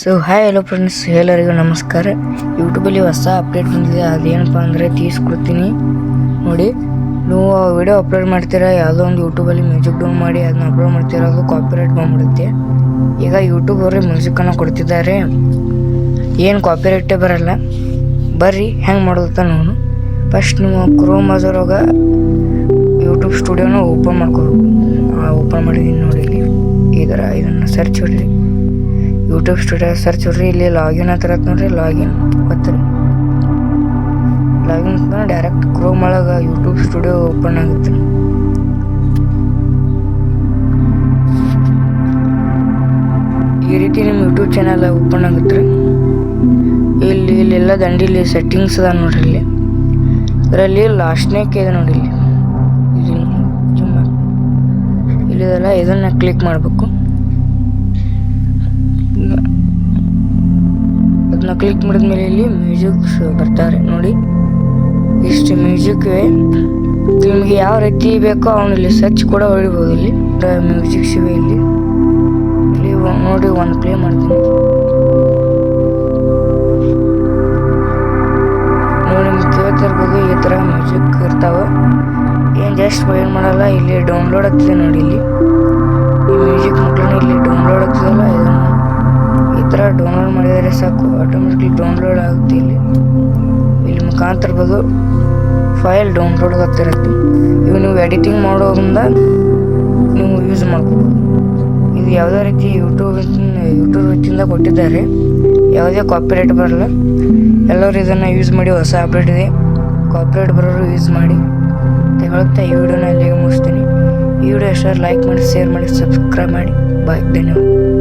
So hi hello friends, ಎಲ್ಲರಿಗೂ ನಮಸ್ಕಾರ. ಯೂಟ್ಯೂಬಲ್ಲಿ ಹೊಸ ಅಪ್ಡೇಟ್ ಬಂದಿದೆ. ಅದೇನಪ್ಪ ಅಂದರೆ ತೀಸ್ಕೊಡ್ತೀನಿ ನೋಡಿ. ನೀವು ವಿಡಿಯೋ ಅಪ್ಲೋಡ್ ಮಾಡ್ತೀರಾ, ಯಾವುದೋ ಒಂದು ಯೂಟ್ಯೂಬಲ್ಲಿ ಮ್ಯೂಸಿಕ್ ಡೌನ್ ಮಾಡಿ ಅದನ್ನ ಅಪ್ಲೋಡ್ ಮಾಡ್ತೀರಾ, ಅದು ಕಾಪಿರೈಟ್ ಬಂದ್ಬಿಡುತ್ತೆ. ಈಗ ಯೂಟ್ಯೂಬ್ ಅವರೇ ಮ್ಯೂಸಿಕ್ಕನ್ನು ಕೊಡ್ತಿದ್ದಾರೆ, ಏನು ಕಾಪಿರೈಟೇ ಬರಲ್ಲ. ಬರ್ರಿ ಹೆಂಗೆ ಮಾಡೋದಂತ ನಾನು ಫಸ್ಟ್ ನೀವು ಕ್ರೋಮ್ ಬ್ರೌಸರ್ಗೆ ಯೂಟ್ಯೂಬ್ ಸ್ಟುಡಿಯೋನ ಓಪನ್ ಮಾಡ್ಕೋಬೇಕು. ಓಪನ್ ಮಾಡಿದ್ದೀನಿ ನೋಡಿ. ಇದನ್ನು ಸರ್ಚ್ ಹೊಡ್ರಿ, ಯೂಟ್ಯೂಬ್ ಸ್ಟುಡಿಯೋ ಸರ್ಚ್ ಹೊಡ್ರಿ. ಇಲ್ಲಿ ಲಾಗಿನ್ ಹತ್ರ ನೋಡ್ರಿ, ಲಾಗಿನ್ ಗೊತ್ತ್ರಿ. ಲಾಗಿನ್ ಡೈರೆಕ್ಟ್ ಕ್ರೋಮ್ ಒಳಗೆ ಯೂಟ್ಯೂಬ್ ಸ್ಟುಡಿಯೋ ಓಪನ್ ಆಗುತ್ತೆ. ಈ ರೀತಿ ನಿಮ್ಮ ಯೂಟ್ಯೂಬ್ ಚಾನಲ್ ಓಪನ್ ಆಗುತ್ತೆ. ಇಲ್ಲೆಲ್ಲ ದಂಡಿಲಿ ಸೆಟ್ಟಿಂಗ್ಸ್ ಅದ ನೋಡ್ರಿ. ಇದರಲ್ಲಿ ಲಾಸ್ಟ್ನೇಕ್ ಇದೆ ನೋಡಿ. ಇಲ್ಲಿದೆಲ್ಲ ಇದನ್ನು ಕ್ಲಿಕ್ ಮಾಡಬೇಕು. ಅದನ್ನ ಕ್ಲಿಕ್ ಮಾಡಿದ್ಮೇಲೆ ಇಲ್ಲಿ ಮ್ಯೂಸಿಕ್ಸ್ ಬರ್ತಾರೆ ನೋಡಿ. ಇಷ್ಟು ಮ್ಯೂಸಿಕ್ ಇವೆ. ನಿಮಗೆ ಯಾವ ರೀತಿ ಬೇಕೋ ಅವನಲ್ಲಿ ಸರ್ಚ್ ಕೂಡ ಹೊಡಿಬೋದು. ಇಲ್ಲಿ ಮ್ಯೂಸಿಕ್ಸ್ ಇವೆ. ಇಲ್ಲಿ ನೋಡಿ ಒಂದು ಪ್ಲೇ ಮಾಡ್ತೀನಿ ನೋಡಿ. ನಿಮ್ಗೆ ಕೇಳ್ತಿರ್ಬೋದು ಈ ಥರ ಮ್ಯೂಸಿಕ್ ಇರ್ತಾವೆ. ಏನು ಜಸ್ಟ್ ಏನು ಮಾಡಲ್ಲ, ಇಲ್ಲಿ ಡೌನ್ಲೋಡ್ ಆಗ್ತಿದೆ ನೋಡಿ. ಇಲ್ಲಿ ಈ ಮ್ಯೂಸಿಕ್ ಮಕ್ಕಳನ್ನ ಇಲ್ಲಿ ಡೌನ್ಲೋಡ್ ಆಗ್ತಿದಲ್ಲ, ಇದನ್ನು ಈ ಥರ ಡೌನ್ಲೋಡ್ ಮಾಡಿದರೆ ಸಾಕು, ಆಟೋಮೆಟಿಕ್ಲಿ ಡೌನ್ಲೋಡ್ ಆಗುತ್ತೆ. ಇಲ್ಲಿ ಮುಖಾಂತರಬೋದು ಫೈಲ್ ಡೌನ್ಲೋಡ್ ಆಗ್ತಿರುತ್ತೆ. ಇವು ನೀವು ಎಡಿಟಿಂಗ್ ಮಾಡೋದ್ರಿಂದ ನೀವು ಯೂಸ್ ಮಾಡ್ಕೋಬೋದು. ಇದು ಯಾವುದೇ ರೀತಿ ಯೂಟ್ಯೂಬ್ ರೀತಿಯಿಂದ ಕೊಟ್ಟಿದ್ದಾರೆ, ಯಾವುದೇ ಕಾಪಿರೈಟ್ ಬರಲ್ಲ. ಎಲ್ಲರೂ ಇದನ್ನು ಯೂಸ್ ಮಾಡಿ. ಹೊಸ ಅಪ್ಡೇಟ್ ಇದೆ, ಕಾಪಿರೈಟ್ ಬರೋರು ಯೂಸ್ ಮಾಡಿ ಅಂತ ಹೇಳುತ್ತಾ ಈ ವಿಡಿಯೋನ ಇಲ್ಲಿಗೆ ಮುಗಿಸ್ತೀನಿ. ಈ ವಿಡಿಯೋ ಇಷ್ಟ ಲೈಕ್ ಮಾಡಿ, ಶೇರ್ ಮಾಡಿ, ಸಬ್ಸ್ಕ್ರೈಬ್ ಮಾಡಿ. ಬಾಯ್, ಧನ್ಯವಾದ.